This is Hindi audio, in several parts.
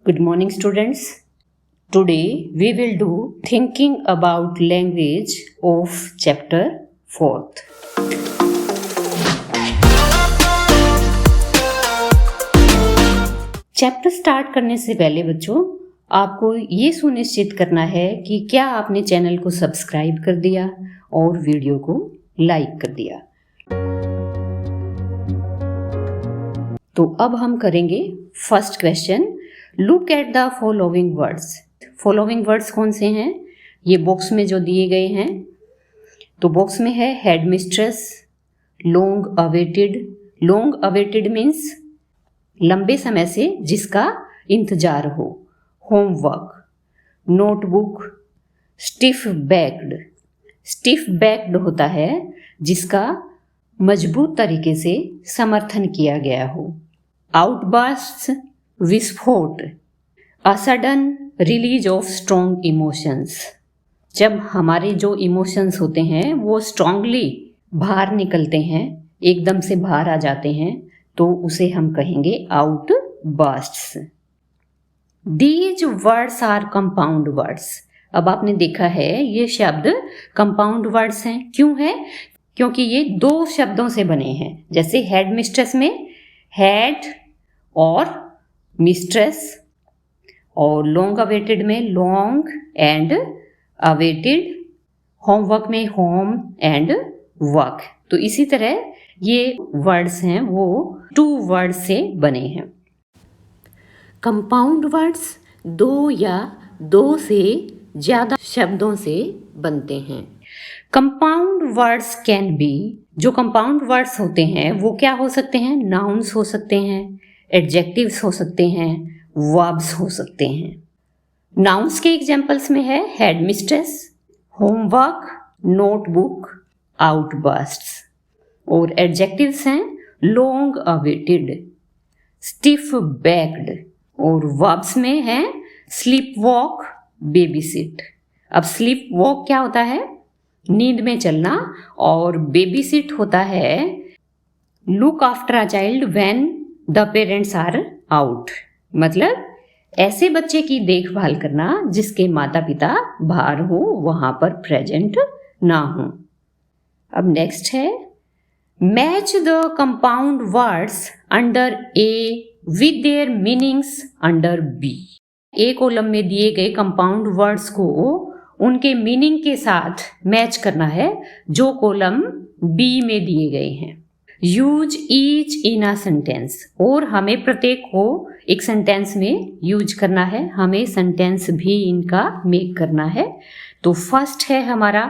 Good morning, students. Today we will do thinking about language of chapter 4th. Chapter start करने से पहले बच्चों आपको ये सुनिश्चित करना है कि क्या आपने चैनल को सब्सक्राइब कर दिया और वीडियो को लाइक कर दिया। तो अब हम करेंगे first question. Look at the following words. Following words कौन से हैं? ये बॉक्स में जो दिए गए हैं, तो बॉक्स में है head mistress, long awaited. Long awaited means लंबे समय से जिसका इंतजार हो। Homework, notebook, stiff backed. Stiff backed होता है जिसका मजबूत तरीके से समर्थन किया गया हो। आउटबर्स्ट्स, विस्फोट। A sudden release of strong emotions. जब हमारे जो इमोशंस होते हैं वो स्ट्रांगली बाहर निकलते हैं, एकदम से बाहर आ जाते हैं, तो उसे हम कहेंगे outbursts. These words are compound words. अब आपने देखा है ये शब्द कंपाउंड वर्ड्स हैं। क्यों है? क्योंकि ये दो शब्दों से बने हैं। जैसे हेड मिस्ट्रेस में हेड और मिस्ट्रेस, और लॉन्ग अवेटेड में लॉन्ग एंड अवेटेड, होमवर्क में होम एंड वर्क। तो इसी तरह ये वर्ड्स हैं वो टू वर्ड से बने हैं। कंपाउंड वर्ड्स दो या दो से ज़्यादा शब्दों से बनते हैं। कंपाउंड वर्ड्स कैन बी, जो कंपाउंड वर्ड्स होते हैं वो क्या हो सकते हैं? नाउन्स हो सकते हैं, एडजेक्टिव्स हो सकते हैं, वर्ब्स हो सकते हैं। नाउन्स के एग्जाम्पल्स में है हेड मिस्ट्रेस, होमवर्क, नोटबुक, आउटबर्स्ट्स। और एडजेक्टिव्स हैं लॉन्ग अवेटेड, स्टिफ बैक्ड। और वर्ब्स में है स्लीप वॉक, बेबी सिट। अब स्लीप वॉक क्या होता है? नींद में चलना, और बेबी सिट होता है look after a child when the parents are out. मतलब ऐसे बच्चे की देखभाल करना जिसके माता पिता बाहर हो, वहां पर प्रेजेंट ना हो। अब नेक्स्ट है match the compound words under A with their meanings under B. A column में दिए गए कंपाउंड वर्ड्स को उनके मीनिंग के साथ मैच करना है जो कॉलम बी में दिए गए हैं। Use each in a sentence, और हमें प्रत्येक को एक सेंटेंस में यूज करना है, हमें सेंटेंस भी इनका मेक करना है। तो फर्स्ट है हमारा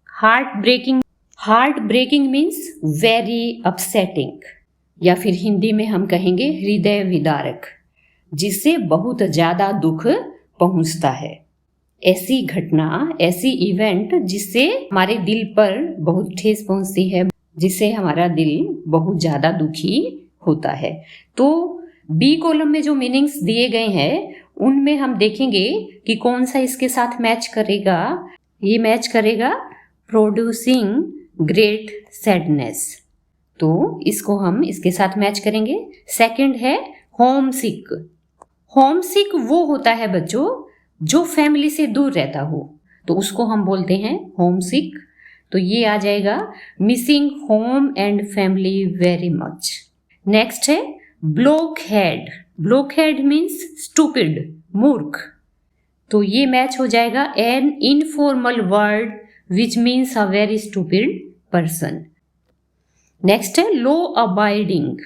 heart breaking. Heart breaking means very upsetting, या फिर हिंदी में हम कहेंगे हृदय विदारक, जिससे बहुत ज़्यादा दुख पहुंचता है। ऐसी घटना, ऐसी इवेंट जिससे हमारे दिल पर बहुत ठेस पहुंचती है, जिससे हमारा दिल बहुत ज़्यादा दुखी होता है। तो बी कॉलम में जो मीनिंग्स दिए गए हैं उनमें हम देखेंगे कि कौन सा इसके साथ मैच करेगा। ये मैच करेगा प्रोड्यूसिंग ग्रेट सैडनेस, तो इसको हम इसके साथ मैच करेंगे। सेकंड है होम सिक। होम सिक वो होता है बच्चों जो फैमिली से दूर रहता हो, तो उसको हम बोलते हैं होम सिक। तो ये आ जाएगा missing home and family very much. Next है blockhead. Blockhead means stupid, मूर्ख। तो ये मैच हो जाएगा an informal word which means a very stupid person. Next है लॉ अबाइडिंग,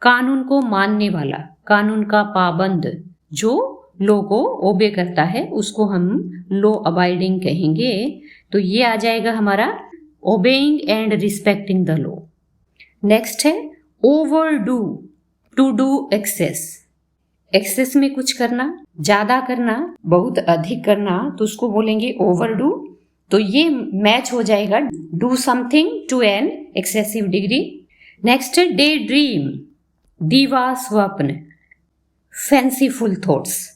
कानून को मानने वाला, कानून का पाबंद, जो लॉ को ओबे करता है उसको हम लॉ अबाइडिंग कहेंगे। तो ये आ जाएगा हमारा obeying and respecting the law. Next है overdo, to do excess. Excess में कुछ करना, ज्यादा करना, बहुत अधिक करना, तो उसको बोलेंगे ओवरडू। तो ये मैच हो जाएगा do something to an excessive degree. Next है डे ड्रीम, दीवा स्वप्न, फैंसीफुल थॉट्स।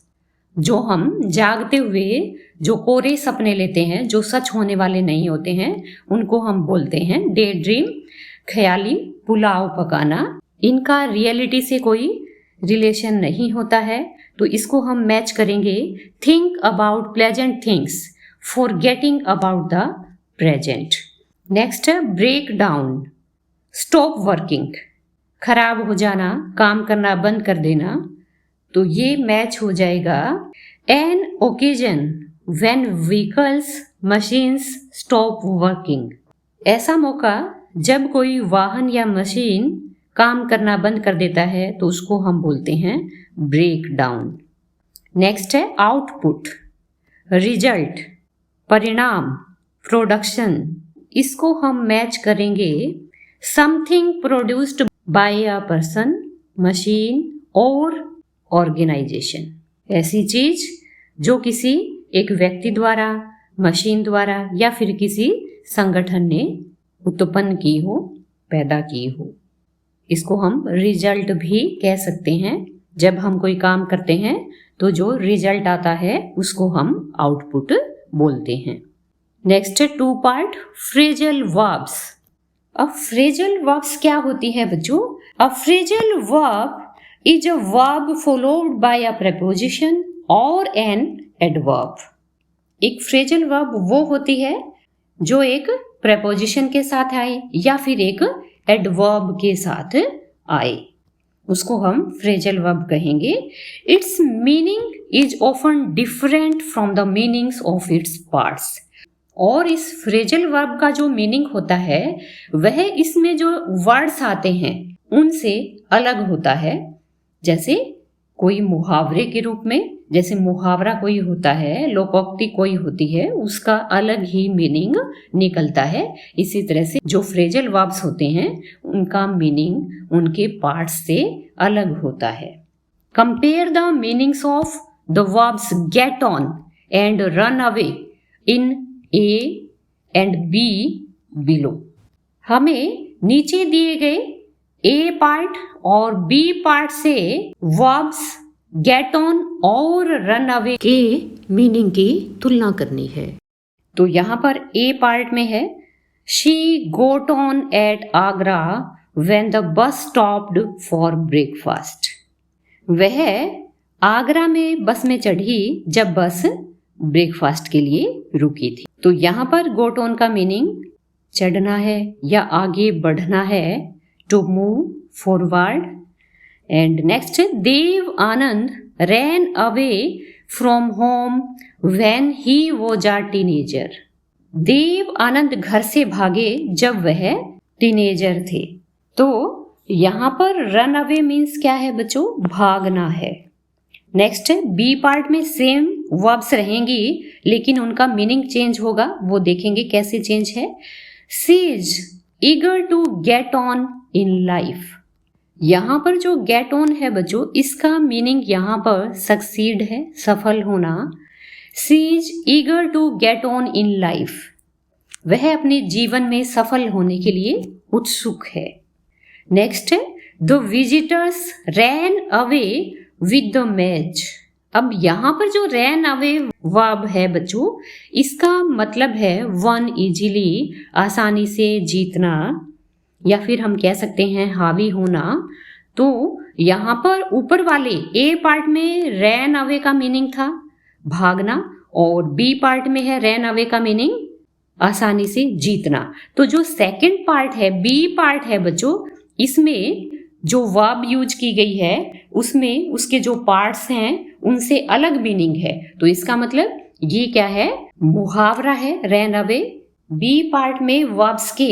जो हम जागते हुए जो कोरे सपने लेते हैं, जो सच होने वाले नहीं होते हैं, उनको हम बोलते हैं डे ड्रीम। ख्याली पुलाव पकाना, इनका रियलिटी से कोई रिलेशन नहीं होता है तो इसको हम मैच करेंगे think about pleasant things, forgetting about the present. Next है ब्रेक डाउन, स्टॉप वर्किंग, खराब हो जाना, काम करना बंद कर देना, तो ये मैच हो जाएगा an occasion when vehicles machines stop working, ऐसा मौका जब कोई वाहन या मशीन काम करना बंद कर देता है तो उसको हम बोलते हैं ब्रेक डाउन। नेक्स्ट है आउटपुट, रिजल्ट, परिणाम, प्रोडक्शन, इसको हम मैच करेंगे something produced by a person, machine और ऑर्गेनाइजेशन, ऐसी चीज जो किसी एक व्यक्ति द्वारा, मशीन द्वारा या फिर किसी संगठन ने उत्पन्न की हो, पैदा की हो। इसको हम रिजल्ट भी कह सकते हैं। जब हम कोई काम करते हैं तो जो रिजल्ट आता है उसको हम आउटपुट बोलते हैं। नेक्स्ट है 2 पार्ट फ्रेजल वर्ब्स। अब फ्रेजल वर्ब्स क्या होती है बच्चों? अ phrasal verb is a verb followed by a preposition और एन एडवर्ब। एक फ्रेजल वर्ब वो होती है जो एक प्रेपोजिशन के साथ आए या फिर एक एडवर्ब के साथ आए, उसको हम फ्रेजल वर्ब कहेंगे। It's meaning is often different from the meanings of its parts. और इस फ्रेजल वर्ब का जो मीनिंग होता है वह इसमें जो वर्ड्स आते हैं उनसे अलग होता है। जैसे कोई मुहावरे के रूप में, जैसे मुहावरा कोई होता है, लोकोक्ति कोई होती है, उसका अलग ही मीनिंग निकलता है। इसी तरह से जो फ्रेजल वर्ब्स होते हैं उनका मीनिंग उनके पार्ट्स से अलग होता है। Compare the meanings of the verbs get on and run away in A and be below. हमें नीचे दिए गए ए पार्ट और बी पार्ट से वर्ब्स गेट ऑन और रन अवे के मीनिंग की तुलना करनी है। तो यहाँ पर ए पार्ट में है she got on at Agra when the bus stopped for breakfast. वह आगरा में बस में चढ़ी जब बस ब्रेकफास्ट के लिए रुकी थी। तो यहाँ पर गोट ऑन का मीनिंग चढ़ना है या आगे बढ़ना है, to move forward. And next, Dev Anand ran away from home when he was a teenager. Dev Anand घर से भागे जब वह टीनेजर थे। तो यहाँ पर रन अवे मीन्स क्या है बच्चों? भागना है। नेक्स्ट बी पार्ट में सेम वर्ब्स रहेंगी लेकिन उनका मीनिंग चेंज होगा, वो देखेंगे कैसे चेंज है। She is eager to get on in life। यहाँ पर जो get on है बच्चों, इसका मीनिंग यहाँ पर सक्सीड है, सफल होना। She is eager to get on in life। वह अपने जीवन में सफल होने के लिए उत्सुक है। नेक्स्ट है the visitors ran away with the match। अब यहाँ पर जो ran away वर्ब है बच्चों, इसका मतलब है वन इजीली, आसानी से जीतना, या फिर हम कह सकते हैं हावी होना। तो यहाँ पर ऊपर वाले ए पार्ट में रैन अवे का मीनिंग था भागना और बी पार्ट में है रैन अवे का मीनिंग आसानी से जीतना। तो जो सेकंड पार्ट है, बी पार्ट है बच्चों, इसमें जो वर्ब यूज की गई है उसमें उसके जो पार्ट्स हैं उनसे अलग मीनिंग है। तो इसका मतलब ये क्या है? मुहावरा है रैन अवे। बी पार्ट में वर्ब्स के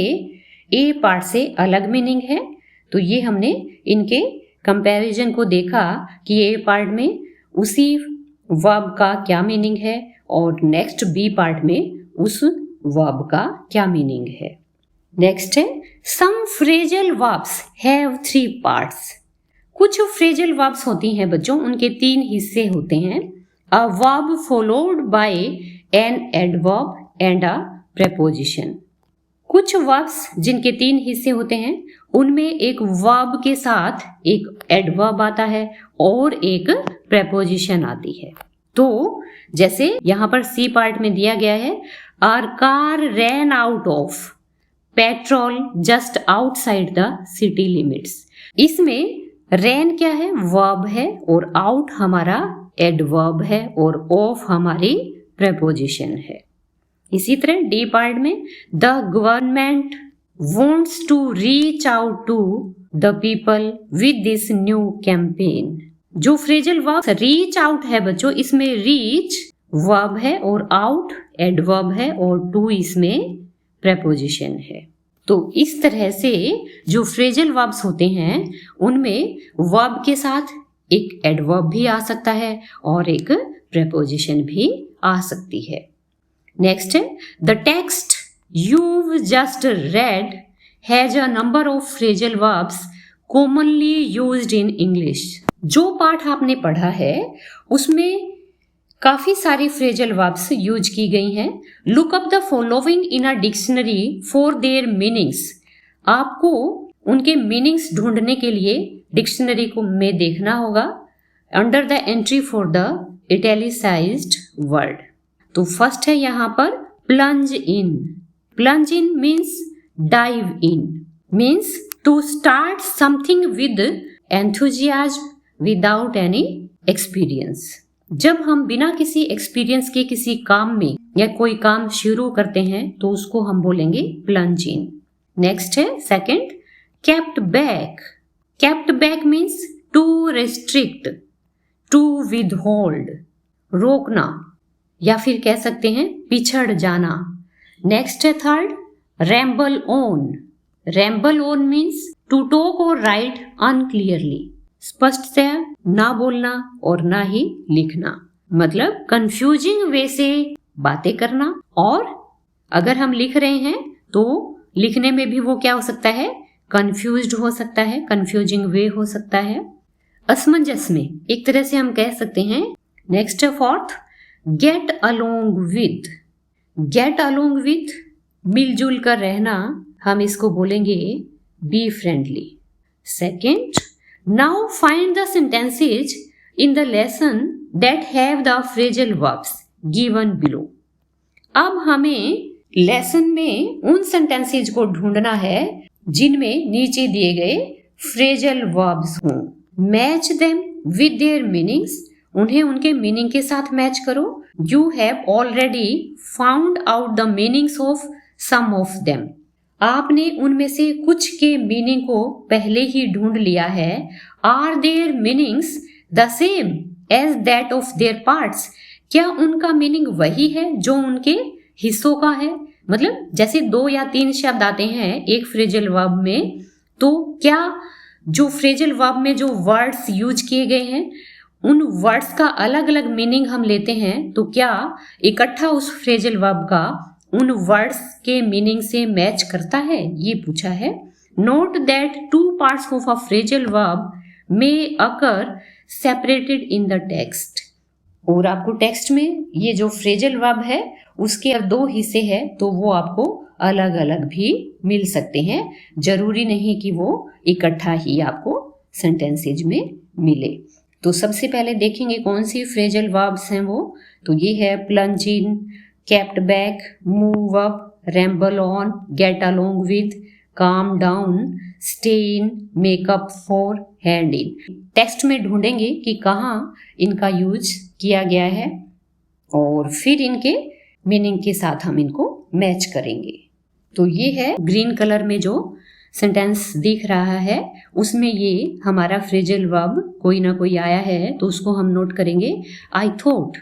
ए पार्ट से अलग मीनिंग है। तो ये हमने इनके कंपैरिजन को देखा कि ए पार्ट में उसी वर्ब का क्या मीनिंग है और नेक्स्ट बी पार्ट में उस वर्ब का क्या मीनिंग है। नेक्स्ट है सम फ्रेजल वर्ब्स हैव 3 पार्ट्स। कुछ फ्रेजल वर्ब्स होती हैं बच्चों, उनके 3 हिस्से होते हैं। A verb followed by an adverb and a preposition. कुछ वर्ब्स जिनके 3 हिस्से होते हैं उनमें एक वर्ब के साथ एक एडवर्ब आता है और एक प्रेपोजिशन आती है। तो जैसे यहाँ पर सी पार्ट में दिया गया है our car ran out of petrol just outside the city limits. इसमें रैन क्या है? वर्ब है और आउट हमारा एडवर्ब है और ऑफ हमारी प्रेपोजिशन है। इसी तरह डी पार्ट में the government wants to reach out to the people with this new campaign। जो फ्रेजल वर्ब रीच आउट है बच्चों, इसमें रीच वर्ब है और आउट एडवर्ब है और टू इसमें प्रेपोजिशन है। तो इस तरह से जो फ्रेजल वर्ब्स होते हैं उनमें वर्ब के साथ एक एडवर्ब भी आ सकता है और एक प्रेपोजिशन भी आ सकती है। नेक्स्ट है the text you've just read has a number of phrasal verbs commonly used in English। जो पाठ आपने पढ़ा है उसमें काफी सारी फ्रेजल वर्ब्स यूज की गई हैं। Look up the following in a dictionary for their meanings. आपको उनके मीनिंग्स ढूंढने के लिए डिक्शनरी को में देखना होगा under the entry for the italicised word. तो फर्स्ट है यहाँ पर plunge in. Plunge in means dive in, means to start something with enthusiasm without any experience। जब हम बिना किसी एक्सपीरियंस के किसी काम में या कोई काम शुरू करते हैं तो उसको हम बोलेंगे plunge in। नेक्स्ट है second kept back। kept back means to restrict, to withhold, रोकना या फिर कह सकते हैं पिछड़ जाना। नेक्स्ट है third ramble on. Ramble on means to talk और राइट अनक्लियरली, स्पष्ट से ना बोलना और ना ही लिखना, मतलब कंफ्यूजिंग वे से बातें करना। और अगर हम लिख रहे हैं तो लिखने में भी वो क्या हो सकता है? कंफ्यूज्ड हो सकता है, कंफ्यूजिंग वे हो सकता है, असमंजस में एक तरह से हम कह सकते हैं। नेक्स्ट है fourth get along with. Gate along with मिलजुल कर रहना, हम इसको बोलेंगे be friendly. Second now find the sentences in the lesson that have the phrasal verbs given below. अब हमें लेसन में उन सेंटेंसेज को ढूंढना है जिनमें नीचे दिए गए फ्रेजल वर्ब्स हों। Match them with their meanings. उन्हें उनके मीनिंग के साथ मैच करो। You have already found out the meanings of some of them. आपने उनमें से कुछ के मीनिंग को पहले ही ढूंढ लिया है। Are their meanings the same as that of their parts. क्या उनका मीनिंग वही है जो उनके हिस्सों का है? मतलब जैसे 2 या 3 शब्द आते हैं एक फ्रेजल वर्ब में, तो क्या जो फ्रेजल वर्ब में जो वर्ड्स यूज किए गए हैं उन वर्ड्स का अलग अलग मीनिंग हम लेते हैं, तो क्या इकट्ठा उस फ्रेजल वर्ब का उन वर्ड्स के मीनिंग से मैच करता है? ये पूछा है। Note that 2 parts of a phrasal verb may occur separated in the text. और आपको टेक्स्ट में ये जो फ्रेजल वर्ब है उसके 2 हिस्से हैं, तो वो आपको अलग अलग भी मिल सकते हैं। जरूरी नहीं कि वो इकट्ठा ही आपको सेंटेंसेज में मिले। तो सबसे पहले देखेंगे कौन सी फ्रेजल वर्ब्स हैं वो। तो ये है plunge in, kept back, move up, ramble on, get along with, calm down, stay in, makeup for, hand in. Text में ढूंढेंगे कि कहाँ इनका यूज किया गया है और फिर इनके मीनिंग के साथ हम इनको मैच करेंगे। तो ये है ग्रीन कलर में जो सेंटेंस दिख रहा है उसमें ये हमारा फ्रेजल वर्ब कोई ना कोई आया है, तो उसको हम नोट करेंगे। I thought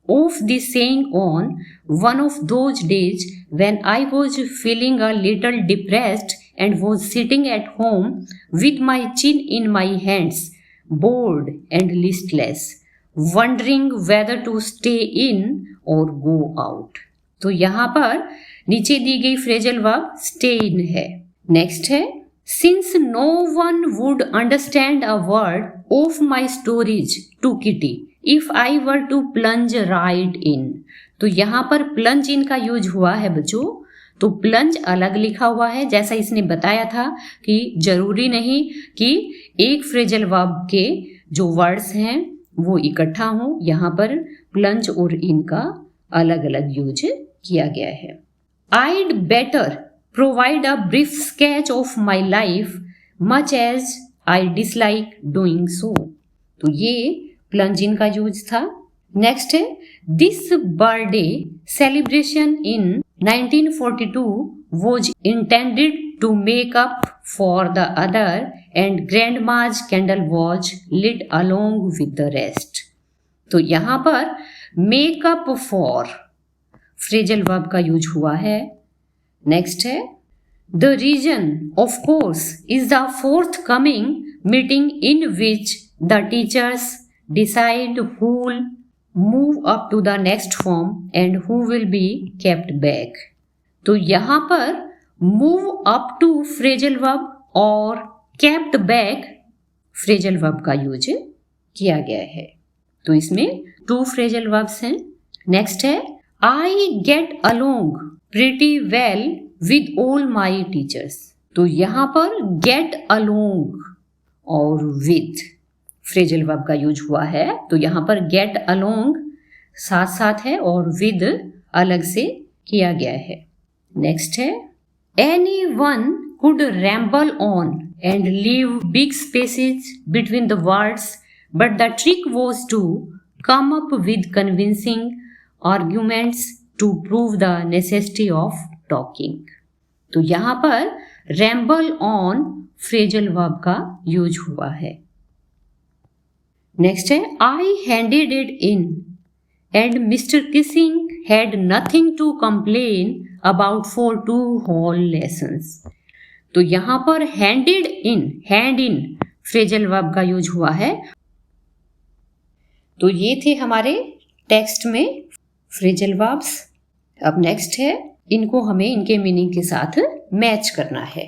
of this saying on one of those days when I was feeling a little depressed and was sitting at home with my chin in my hands, bored and listless, wondering whether to stay in और गो आउट। तो यहाँ पर नीचे दी गई फ्रेजल वर्ब स्टे इन है। नेक्स्ट है since no one would understand a word of my stories to Kitty if I were to plunge right in. तो यहाँ पर प्लंज इन का यूज हुआ है बच्चों। तो प्लंज अलग लिखा हुआ है, जैसा इसने बताया था कि जरूरी नहीं कि एक फ्रेजल वर्ब के जो वर्ड्स हैं वो इकट्ठा हों। यहाँ पर प्लंज और इन का अलग अलग यूज किया गया है। I'd better provide a brief sketch of my life, much as I dislike doing so. तो ये प्लंज इन का यूज था। नेक्स्ट है this birthday celebration in 1942 was intended to make up for the other and grandma's candle was lit along with the rest। तो यहाँ पर make up for phrasal verb का यूज हुआ है। नेक्स्ट है the reason of course is the forthcoming meeting in which the teachers decide who will move up to the next form and who will be kept back। तो यहाँ पर move up to phrasal verb और kept back फ्रेजल वर्ब का यूज किया गया है। तो इसमें 2 फ्रेजल वर्ब्स हैं। नेक्स्ट है I get along pretty well with all my teachers। तो यहाँ पर get along और with फ्रेजल वर्ब का यूज हुआ है। तो यहाँ पर get along साथ साथ है और with अलग से किया गया है। नेक्स्ट है anyone could ramble on and leave big spaces between the words, but the trick was to come up with convincing arguments to prove the necessity of talking। तो यहाँ पर ramble on फ्रेजल वर्ब का यूज हुआ है। नेक्स्ट है I handed it in and Mr. Kissing had nothing to complain about for 2 whole lessons। तो यहाँ पर handed in, hand in phrasal verb का यूज हुआ है। तो ये थे हमारे टेक्स्ट में फ्रेजल वर्ब्स। अब नेक्स्ट है इनको हमें इनके मीनिंग के साथ मैच करना है।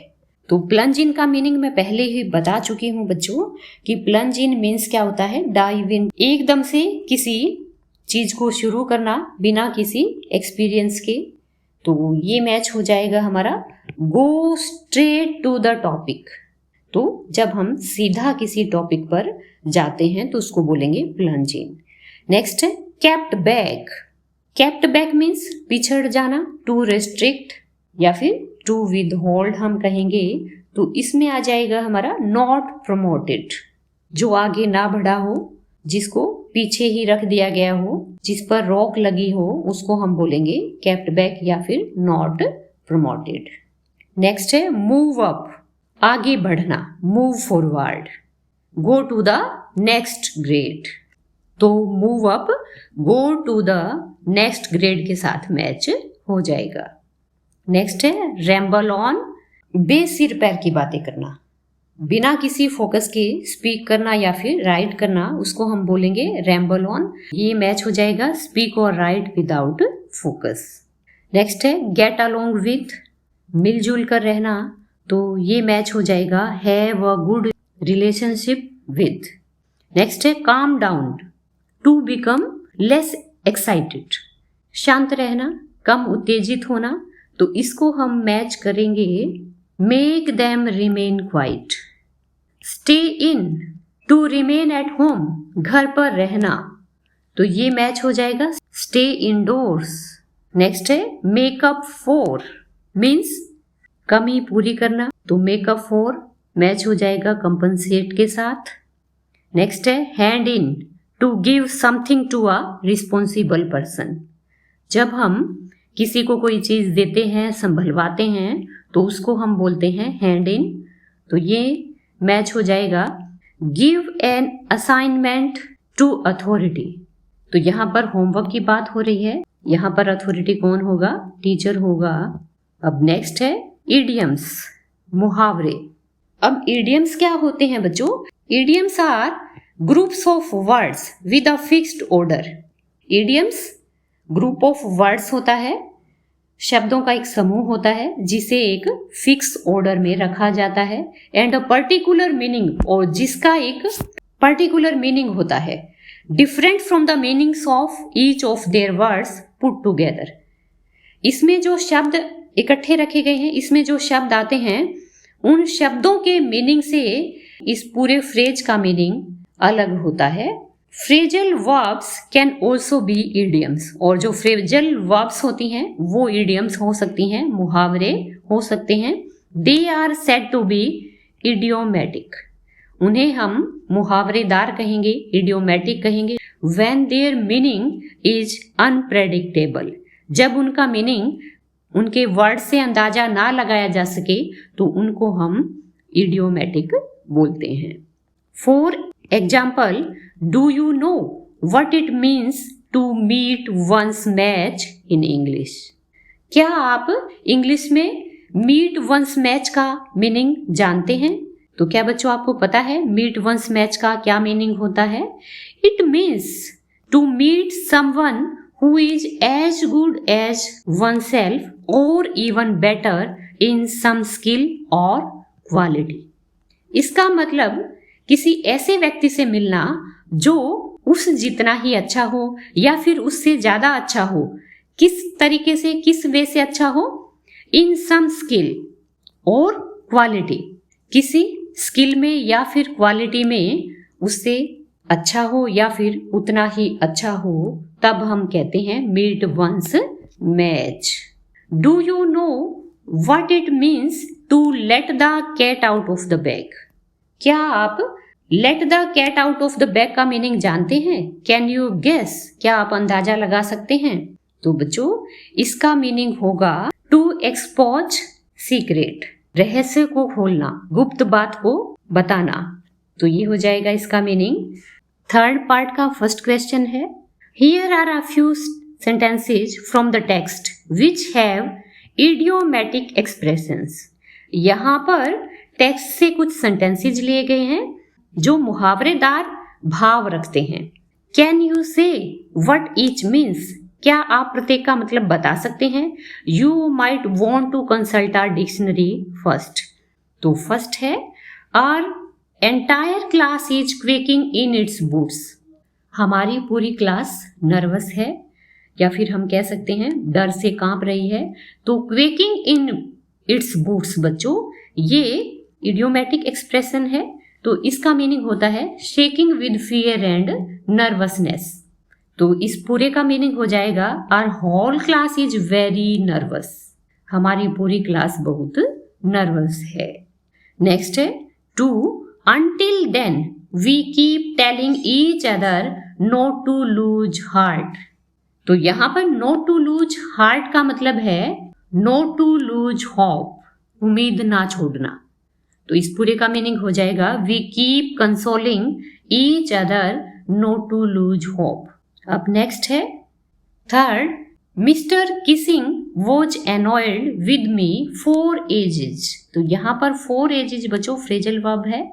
तो प्लंज इन का मीनिंग मैं पहले ही बता चुकी हूँ बच्चों कि प्लंज इन मीन्स क्या होता है, डाइव इन, एकदम से किसी चीज को शुरू करना बिना किसी एक्सपीरियंस के। तो ये मैच हो जाएगा हमारा go straight to the topic. तो जब हम सीधा किसी टॉपिक पर जाते हैं तो उसको बोलेंगे प्लंज इन। नेक्स्ट है kept back. Kept back means पिछड़ जाना, टू रेस्ट्रिक्ट या फिर टू विदहोल्ड हम कहेंगे। तो इसमें आ जाएगा हमारा नॉट प्रमोटेड, जो आगे ना बढ़ा हो, जिसको पीछे ही रख दिया गया हो, जिस पर रोक लगी हो, उसको हम बोलेंगे केप्ट बैक या फिर नॉट प्रमोटेड। नेक्स्ट है मूव अप, आगे बढ़ना, move forward, go to the next grade. तो move up go to the next grade के साथ मैच हो जाएगा। नेक्स्ट है रैम्बल ऑन, बेसिर पैर की बातें करना, बिना किसी फोकस के स्पीक करना या फिर राइट करना, उसको हम बोलेंगे रैम्बल ऑन। ये मैच हो जाएगा स्पीक और राइट विदाउट फोकस। नेक्स्ट है गेट अलोंग विथ, मिलजुल कर रहना, तो ये मैच हो जाएगा have a good relationship with. Next है calm down, to become less excited, शांत रहना, कम उत्तेजित होना, तो इसको हम मैच करेंगे make them remain quiet. Stay in, to remain at home, घर पर रहना, तो ये मैच हो जाएगा स्टे इनडोर्स। नेक्स्ट है मेकअप फॉर, मीन्स कमी पूरी करना, तो मेकअप फॉर मैच हो जाएगा कंपनसेट के साथ। नेक्स्ट है hand in, to give something to a responsible person, जब हम किसी को कोई चीज देते हैं, संभलवाते हैं, तो उसको हम बोलते हैं हैंड इन। तो ये मैच हो जाएगा give an assignment to authority. तो यहाँ पर होमवर्क की बात हो रही है, यहाँ पर अथॉरिटी कौन होगा, टीचर होगा। अब नेक्स्ट है इडियम्स, मुहावरे। अब इडियम्स क्या होते हैं बच्चों? Idioms are groups of words with a fixed order. Idioms group of words होता है, शब्दों का एक समूह होता है जिसे एक फिक्स ऑर्डर में रखा जाता है, एंड अ पर्टिकुलर मीनिंग, और जिसका एक पर्टिकुलर मीनिंग होता है, different from the meanings of each of their words put together. इसमें जो शब्द इकट्ठे रखे गए हैं, इसमें जो शब्द आते हैं, उन शब्दों के मीनिंग से इस पूरे फ्रेज का मीनिंग अलग होता है। Phrasal verbs can also be idioms, और जो फ्रेजल वर्ब्स होती हैं वो इडियम्स हो सकती हैं, मुहावरे हो सकते हैं। They are said to be idiomatic, उन्हें हम मुहावरेदार कहेंगे, इडियोमेटिक कहेंगे। When their meaning is unpredictable, जब उनका मीनिंग उनके वर्ड से अंदाजा ना लगाया जा सके तो उनको हम इडियोमेटिक बोलते हैं। For example, do you no what it means to meet one's match in English? क्या आप इंग्लिश में मीट वंस मैच का मीनिंग जानते हैं? तो क्या बच्चों आपको पता है मीट वंस मैच का क्या मीनिंग होता है? It means to meet someone who is as good as oneself or even better in some skill or quality. इसका मतलब किसी ऐसे व्यक्ति से मिलना जो उस जितना ही अच्छा हो या फिर उससे ज्यादा अच्छा हो। किस तरीके से, किस वे से अच्छा हो? इन सम स्किल और क्वालिटी, किसी स्किल में या फिर क्वालिटी में उससे अच्छा हो या फिर उतना ही अच्छा हो, तब हम कहते हैं meet one's match. Do you know what it means to let the cat out of the bag? क्या आप let the cat out of the bag का मीनिंग जानते हैं? Can you guess? क्या आप अंदाजा लगा सकते हैं? तो बच्चों इसका मीनिंग होगा टू एक्सपोज सीक्रेट, रहस्य को खोलना, गुप्त बात को बताना। तो ये हो जाएगा इसका मीनिंग। थर्ड पार्ट का फर्स्ट क्वेश्चन है, here are a few sentences from the text which have idiomatic expressions. यहाँ पर टेक्स्ट से कुछ सेंटेंसेज लिए गए हैं जो मुहावरेदार भाव रखते हैं। Can you say what each means? क्या आप प्रत्येक का मतलब बता सकते हैं? You might want to consult our dictionary first. तो फर्स्ट है, our entire class is quaking in its boots. हमारी पूरी क्लास नर्वस है या फिर हम कह सकते हैं डर से कांप रही है। तो क्वेकिंग इन इट्स बूट्स बच्चों ये इडियोमेटिक एक्सप्रेशन है। तो इसका मीनिंग होता है shaking with fear and nervousness. तो इस पूरे का मीनिंग हो जाएगा our whole class is very nervous. हमारी पूरी क्लास बहुत नर्वस है। नेक्स्ट है, to until then we keep telling each other not to lose heart. तो यहाँ पर not to lose heart का मतलब है not to lose hope, उम्मीद ना छोड़ना। तो इस पूरे का मीनिंग हो जाएगा we keep consoling each other not to lose hope. अब नेक्स्ट है third, mister Kissing was annoyed with me for ages. तो यहाँ पर for ages बच्चों फ्रेजल वर्ब है,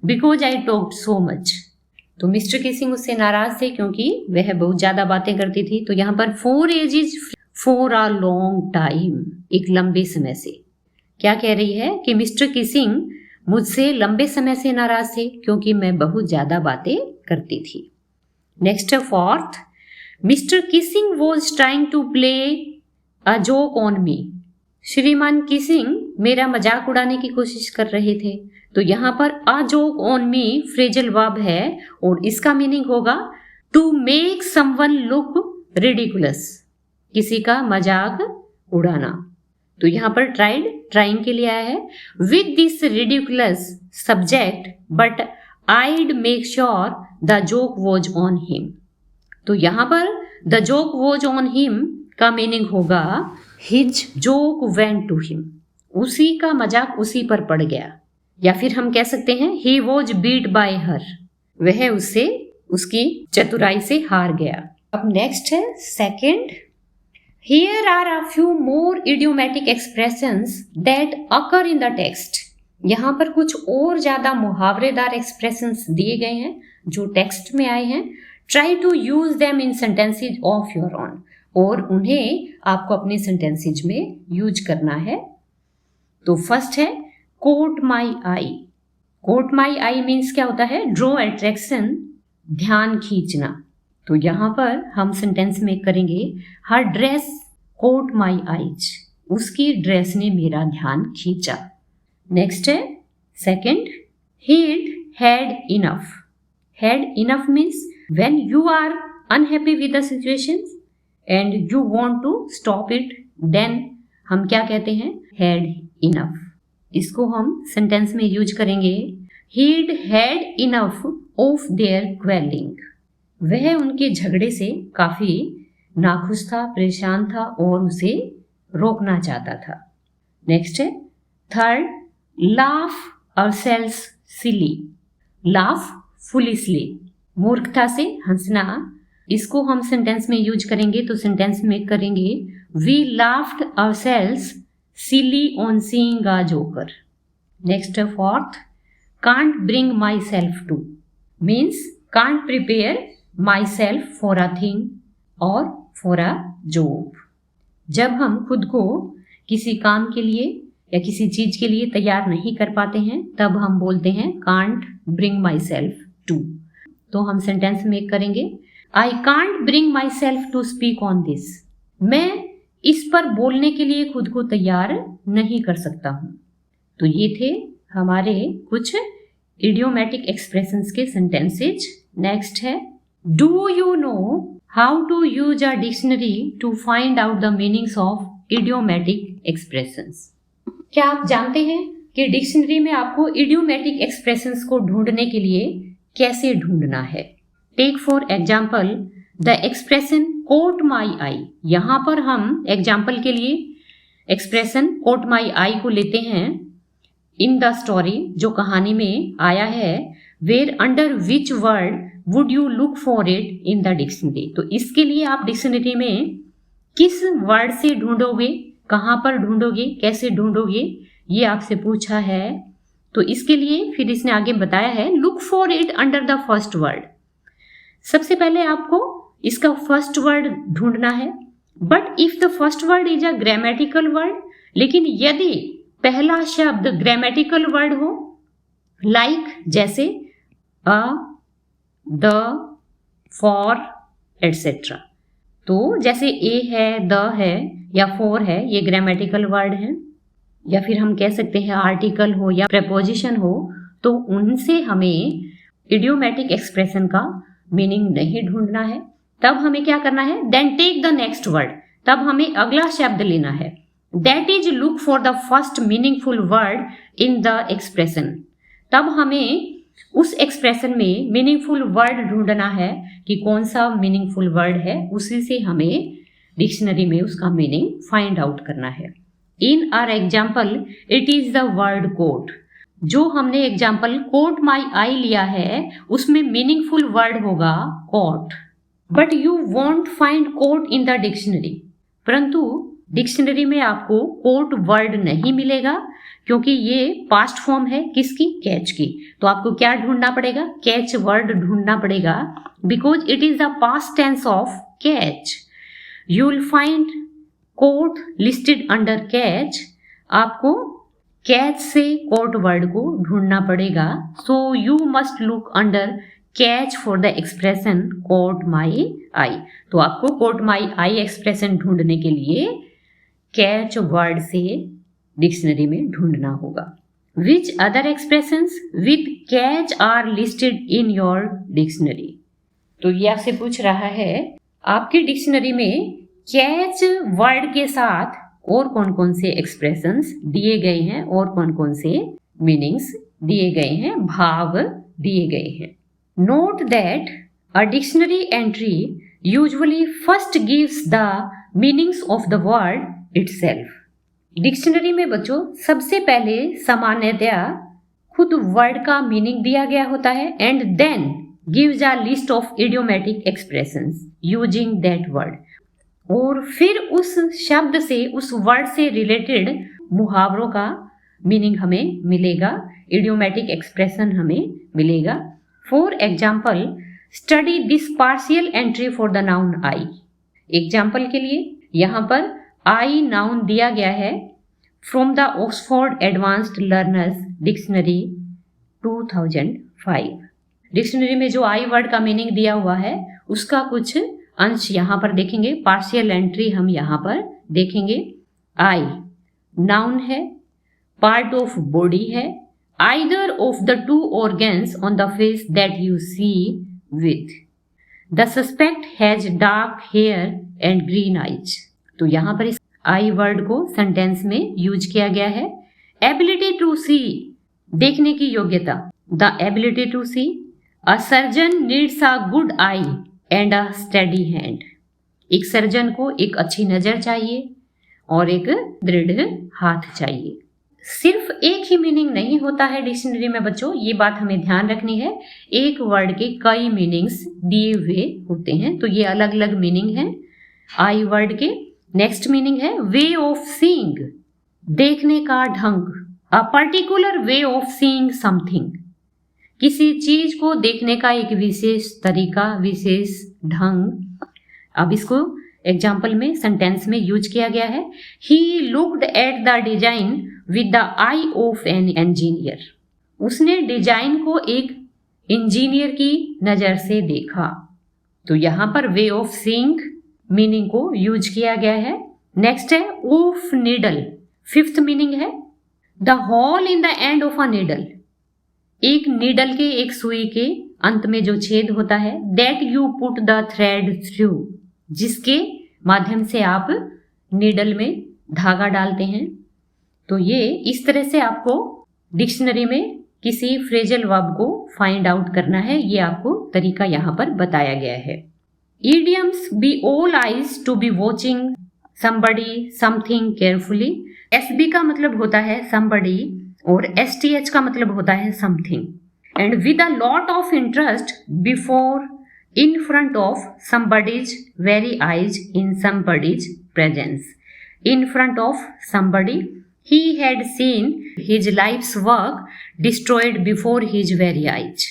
because I talked so much. तो मिस्टर किसिंग उससे नाराज थे क्योंकि वह बहुत ज्यादा बातें करती थी। तो यहाँ पर four edges for a long time, एक लंबे समय से। क्या कह रही है कि मिस्टर किसिंग मुझसे लंबे समय से नाराज थे क्योंकि मैं बहुत ज्यादा बातें करती थी। Next fourth, mister Kissing was trying to play a joke on me. श्रीमान किसिंग मेरा मजाक उड़ाने की कोशिश कर रहे थे। तो यहाँ पर a joke on me phrasal verb है और इसका मीनिंग होगा to make someone look ridiculous, किसी का मजाक उड़ाना। तो यहाँ पर ट्राइंग के लिए आया है with this ridiculous subject but I'd make sure the joke was on him. तो यहाँ पर the joke was on him का मीनिंग होगा his joke went to him, उसी का मजाक उसी पर पड़ गया। या फिर हम कह सकते हैं he was beat by her, वह उससे उसकी चतुराई से हार गया। अब नेक्स्ट है second, here are a few more idiomatic expressions that occur in the text. यहाँ पर कुछ और ज्यादा मुहावरेदार एक्सप्रेशंस दिए गए हैं जो टेक्स्ट में आए हैं। Try to use them in sentences of your own, और उन्हें आपको अपने सेंटेंसेज में यूज करना है। तो फर्स्ट है caught my eye. Caught my eye means क्या होता है? ड्रॉ अट्रैक्शन, ध्यान खींचना। तो यहाँ पर हम सेंटेंस में करेंगे her dress caught my eyes, उसकी ड्रेस ने मेरा ध्यान खींचा। नेक्स्ट है second, he'd had enough. Had enough means when you are unhappy with the situation and you want to stop it, देन हम क्या कहते हैं? Had enough. इसको हम सेंटेंस में यूज करेंगे he'd had enough of their quarreling. वह उनके झगड़े से काफी नाखुश था, परेशान था और उसे रोकना चाहता था। नेक्स्ट है third, laugh ourselves silly. laugh foolishly, मूर्खता से हंसना। इसको हम सेंटेंस में यूज करेंगे तो सेंटेंस में करेंगे we laughed ourselves silly on seeing a joker. Next है fourth, can't bring myself to means can't prepare myself for a thing or for a job. जब हम खुद को किसी काम के लिए या किसी चीज के लिए तैयार नहीं कर पाते हैं तब हम बोलते हैं can't bring myself to. तो हम सेंटेंस में करेंगे I can't bring myself to speak on this. मैं इस पर बोलने के लिए खुद को तैयार नहीं कर सकता हूं। तो ये थे हमारे कुछ इडियोमैटिक एक्सप्रेशंस के सेंटेंसेज। नेक्स्ट है do you know how to use a dictionary to find out the meanings of idiomatic expressions. क्या आप जानते हैं कि डिक्शनरी में आपको इडियोमैटिक एक्सप्रेशंस को ढूंढने के लिए कैसे ढूंढना है। Take for example the expression caught my eye. यहां पर हम एग्जाम्पल के लिए एक्सप्रेशन कोट माई आई को लेते हैं इन द स्टोरी, जो कहानी में आया है, where under which word would you look for it in the dictionary. तो इसके लिए आप डिक्शनरी में किस वर्ड से ढूंढोगे, कहां पर ढूंढोगे, कैसे ढूंढोगे, ये आपसे पूछा है। तो इसके लिए फिर इसने आगे बताया है look for it under the first word. सबसे पहले आपको इसका फर्स्ट वर्ड ढूंढना है। But if the first word is a grammatical word, लेकिन यदि पहला शब्द ग्रामेटिकल वर्ड हो, लाइक जैसे अ, द, फॉर एटसेट्रा, तो जैसे ए है, द है या फॉर है, ये ग्रामेटिकल वर्ड है। या फिर हम कह सकते हैं आर्टिकल हो या प्रेपोजिशन हो, तो उनसे हमें इडियोमैटिक एक्सप्रेशन का मीनिंग नहीं ढूंढना है। तब हमें क्या करना है, then take the next word, तब हमें अगला शब्द लेना है। That is look for the first meaningful word in the expression. तब हमें उस एक्सप्रेशन में मीनिंगफुल वर्ड ढूंढना है कि कौन सा मीनिंगफुल वर्ड है, उसी से हमें डिक्शनरी में उसका मीनिंग फाइंड आउट करना है। In our example it is the word caught. जो हमने एग्जाम्पल कोट माई आई लिया है उसमें मीनिंगफुल वर्ड होगा caught. But you won't find caught in the dictionary. परंतु डिक्शनरी में आपको कोट वर्ड नहीं मिलेगा, क्योंकि ये पास्ट फॉर्म है किसकी, कैच की। तो आपको क्या ढूंढना पड़ेगा, कैच वर्ड ढूंढना पड़ेगा, because it is the past tense of catch. You will find caught listed under catch. आपको कैच से कोट वर्ड को ढूंढना पड़ेगा। So you must look under catch for the expression caught my eye. तो आपको कोट माई आई एक्सप्रेशन ढूंढने के लिए कैच वर्ड से डिक्शनरी में ढूंढना होगा। Which other expressions with catch are listed in your dictionary. तो ये आपसे पूछ रहा है आपकी डिक्शनरी में कैच वर्ड के साथ और कौन कौन से एक्सप्रेशंस दिए गए हैं और कौन कौन से मीनिंग्स दिए गए हैं, भाव दिए गए हैं। Note that a dictionary entry usually first gives the meanings of the word itself. Dictionary में बच्चों सबसे पहले सामान्यतया खुद वर्ड का मीनिंग दिया गया होता है and then gives a list of idiomatic expressions using that word. और फिर उस शब्द से, उस वर्ड से रिलेटेड मुहावरों का मीनिंग हमें मिलेगा, इडियोमैटिक एक्सप्रेशन हमें मिलेगा। For example study this partial entry for the noun I. Example के लिए यहाँ पर आई नाउन दिया गया है from the Oxford advanced learners dictionary 2005। Dictionary में जो आई वर्ड का मीनिंग दिया हुआ है उसका कुछ अंश यहाँ पर देखेंगे, पार्शियल एंट्री हम यहाँ पर देखेंगे। आई नाउन है, पार्ट ऑफ बॉडी है, either of the two organs on the face that you see with. The suspect has dark hair and green eyes. तो यहाँ पर इस आई वर्ड को सेंटेंस में यूज किया गया है। एबिलिटी टू सी, देखने की योग्यता, the ability to see. A surgeon needs a good eye and a steady hand. एक सर्जन को एक अच्छी नजर चाहिए और एक दृढ़ हाथ चाहिए। सिर्फ एक ही मीनिंग नहीं होता है डिक्शनरी में बच्चों, ये बात हमें ध्यान रखनी है। एक वर्ड के कई मीनिंग्स दिए हुए होते हैं, तो ये अलग अलग मीनिंग है आई वर्ड के। नेक्स्ट मीनिंग है वे ऑफ सीइंग, देखने का ढंग। A particular way of seeing something, किसी चीज को देखने का एक विशेष तरीका, विशेष ढंग। अब इसको एग्जाम्पल में सेंटेंस में यूज किया गया है। He looked at the design with the I of an engineer. उसने डिजाइन को एक इंजीनियर की नजर से देखा। तो यहां पर वे ऑफ सीइंग मीनिंग को यूज किया गया है। नेक्स्ट है ऑफ नीडल। फिफ्थ मीनिंग है the hole in the end of a needle. एक नीडल के, एक सुई के अंत में जो छेद होता है, that you put the thread through, जिसके माध्यम से आप नीडल में धागा डालते हैं। तो ये इस तरह से आपको डिक्शनरी में किसी फ्रेजल वर्ब को फाइंड आउट करना है, ये आपको तरीका यहां पर बताया गया है। Idioms be all eyes to be watching somebody something carefully. SB का मतलब होता है समबडी और एसटीएच का मतलब होता है something. And with a lot of interest before in front of somebody's very eyes in somebody's presence. In front of somebody, he had seen his life's work destroyed before his very eyes.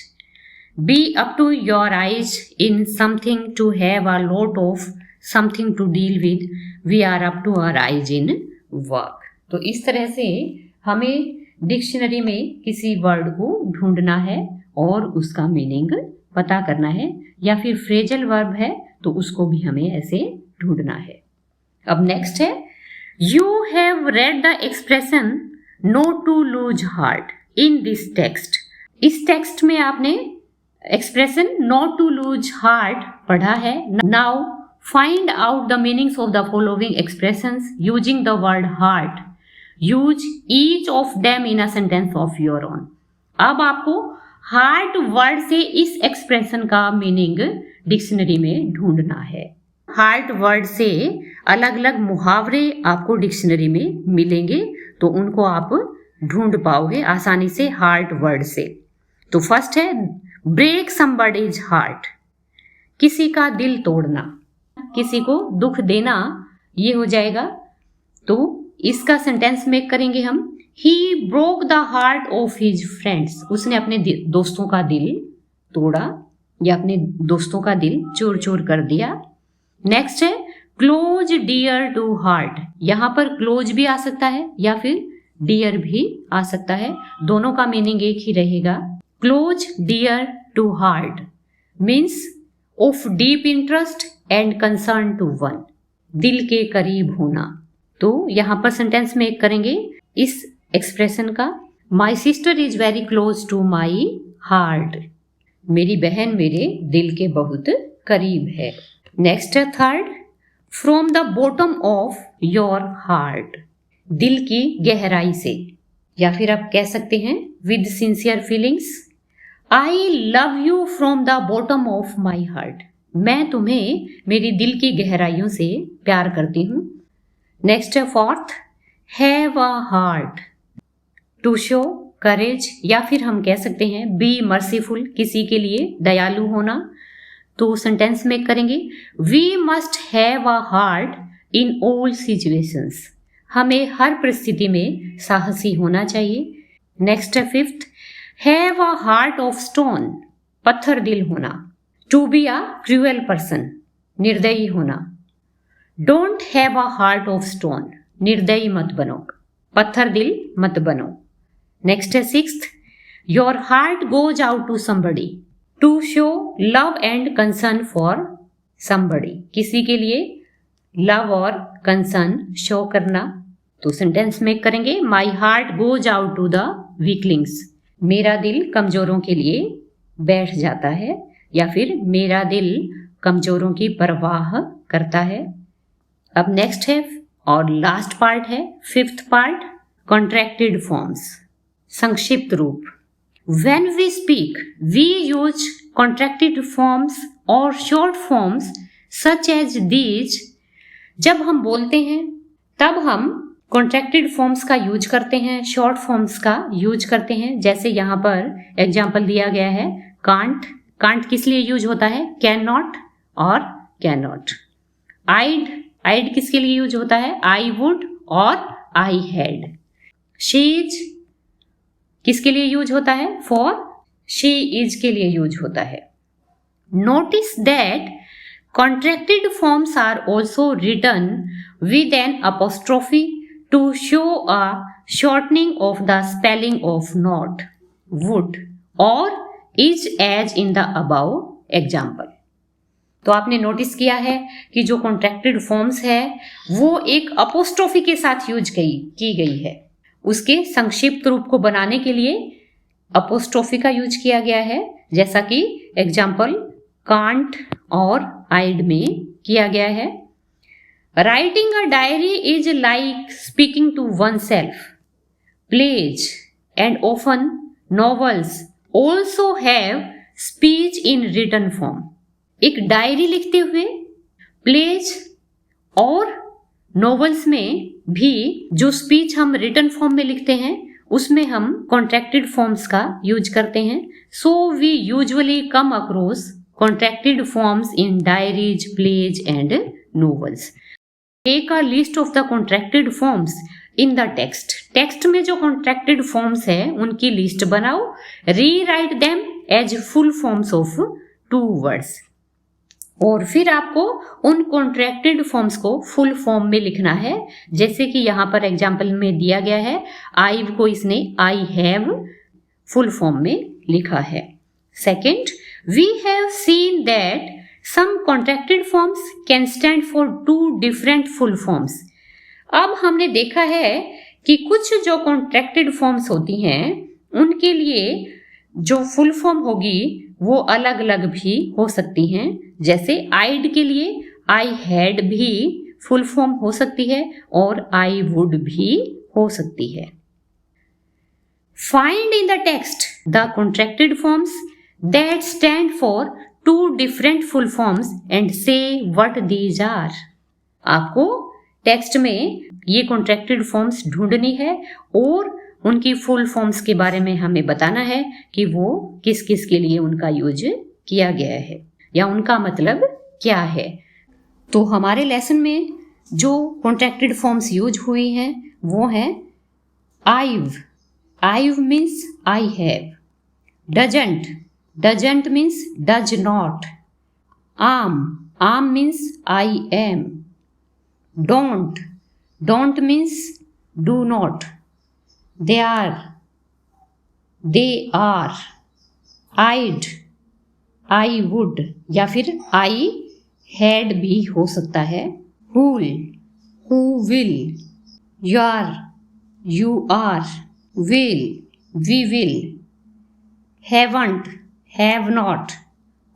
Be up to your eyes in something to have a lot of something to deal with. We are up to our eyes in work. तो इस तरह से हमें डिक्शनरी में किसी वर्ड को ढूंढना है और उसका मीनिंग पता करना है, या फिर फ्रेजल वर्ब है तो उसको भी हमें ऐसे ढूंढना है। अब नेक्स्ट है you have read the expression no to lose heart in this text. इस टेक्स्ट में आपने expression not to lose heart पढ़ा है। Now find out the meanings of the following expressions using the word heart. Use each of them in a sentence of your own. अब आपको हार्ट वर्ड से इस एक्सप्रेशन का मीनिंग डिक्शनरी में ढूंढना है। हार्ट वर्ड से अलग अलग मुहावरे आपको डिक्शनरी में मिलेंगे, तो उनको आप ढूंढ पाओगे आसानी से हार्ट वर्ड से। तो फर्स्ट है ब्रेक समबडीज हार्ट, किसी का दिल तोड़ना, किसी को दुख देना, ये हो जाएगा। तो इसका सेंटेंस मेक करेंगे हम। He broke the heart of his friends. उसने अपने दोस्तों का दिल तोड़ा या अपने दोस्तों का दिल चूर चूर कर दिया। नेक्स्ट है क्लोज डियर टू हार्ट। यहाँ पर क्लोज भी आ सकता है या फिर डियर भी आ सकता है, दोनों का मीनिंग एक ही रहेगा। Close dear to heart means of deep interest and concern to one, दिल के करीब होना। तो यहाँ पर सेंटेंस मेक करेंगे इस एक्सप्रेशन का। My sister is very close to my heart, मेरी बहन मेरे दिल के बहुत करीब है। नेक्स्ट है third from the bottom of your heart, दिल की गहराई से, या फिर आप कह सकते हैं with sincere feelings. I love you from the bottom of my heart, मैं तुम्हें मेरी दिल की गहराइयों से प्यार करती हूँ। नेक्स्ट है fourth have a heart to show courage, या फिर हम कह सकते हैं बी मर्सीफुल, किसी के लिए दयालु होना। तो सेंटेंस मेक करेंगे we must have a heart in all situations, हमें हर परिस्थिति में साहसी होना चाहिए। नेक्स्ट है fifth have a heart of stone, पत्थर दिल होना। To be a cruel person, निर्दयी होना। Don't have a heart of stone, निर्दयी मत बनो, पत्थर दिल मत बनो। नेक्स्ट है sixth your heart goes out to somebody to show love and concern for somebody, किसी के लिए लव और कंसर्न शो करना। तो सेंटेंस मेक करेंगे my heart goes out to the weaklings, मेरा दिल कमजोरों के लिए बैठ जाता है, या फिर मेरा दिल कमजोरों की परवाह करता है। अब नेक्स्ट है और लास्ट पार्ट है फिफ्थ पार्ट कॉन्ट्रैक्टेड फॉर्म्स, संक्षिप्त रूप। When we speak, we use contracted forms or short forms such as these. जब हम बोलते हैं तब हम कॉन्ट्रैक्टेड फॉर्म्स का यूज करते हैं, शॉर्ट फॉर्म्स का यूज करते हैं। जैसे यहाँ पर एग्जाम्पल दिया गया है कांट। कांट किस लिए यूज होता है? कैन नॉट और कैन नॉट। आइड, आइड किसके लिए यूज होता है? आई वुड और आई हैड। शीज किसके लिए यूज होता है? फॉर शी इज के लिए यूज होता है। Notice that contracted forms are also written with an apostrophe to show a shortening of the spelling of not, would or is as in the above example. तो आपने नोटिस किया है कि जो कॉन्ट्रैक्टेड फॉर्म्स है वो एक अपोस्ट्रोफी के साथ यूज की गई है। उसके संक्षिप्त रूप को बनाने के लिए अपोस्ट्रोफी का यूज किया गया है, जैसा कि एग्जाम्पल कांट और आइड में किया गया है। Writing a diary is like speaking to oneself. Plays and often novels also have speech in written form. एक डायरी लिखते हुए प्लेज और नॉवेल्स में भी जो स्पीच हम रिटन फॉर्म में लिखते हैं उसमें हम कॉन्ट्रैक्टेड फॉर्म्स का यूज करते हैं। So we usually come across contracted forms in diaries, plays and novels. Take a list of the contracted forms in the text. Text में जो contracted forms है उनकी लिस्ट बनाओ। Rewrite them as full forms of 2 words. और फिर आपको उन contracted forms को full form में लिखना है। जैसे कि यहाँ पर एग्जाम्पल में दिया गया है, I को इसने I have full form में लिखा है। Second, we have seen that some contracted forms can stand for 2 different full forms. अब हमने देखा है कि कुछ जो contracted forms होती हैं उनके लिए जो full form होगी वो अलग अलग भी हो सकती हैं। जैसे I'd के लिए I had भी full form हो सकती है और I would भी हो सकती है। Find in the text the contracted forms that stand for 2 different full forms and say what these are. आपको टेक्स्ट में ये कॉन्ट्रैक्टेड फॉर्म्स ढूंढनी है और उनकी फुल फॉर्म्स के बारे में हमें बताना है कि वो किस किस के लिए उनका यूज किया गया है या उनका मतलब क्या है। तो हमारे लेसन में जो कॉन्ट्रैक्टेड फॉर्म्स यूज हुई हैं वो है I've. I've means I have. Doesn't, doesn't means does not. Am means I am. Don't means do not. They are. I'd, I would या फिर I had भी हो सकता है। Who'll, who will, you are, will, we will, haven't, have not,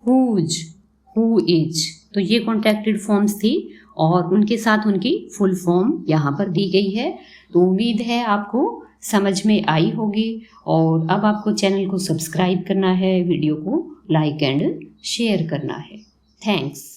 whose, who is। तो ये कॉन्ट्रैक्टेड फॉर्म्स थी और उनके साथ उनकी फुल फॉर्म यहाँ पर दी गई है। तो उम्मीद है आपको समझ में आई होगी और अब आपको चैनल को सब्सक्राइब करना है, वीडियो को लाइक एंड शेयर करना है। थैंक्स।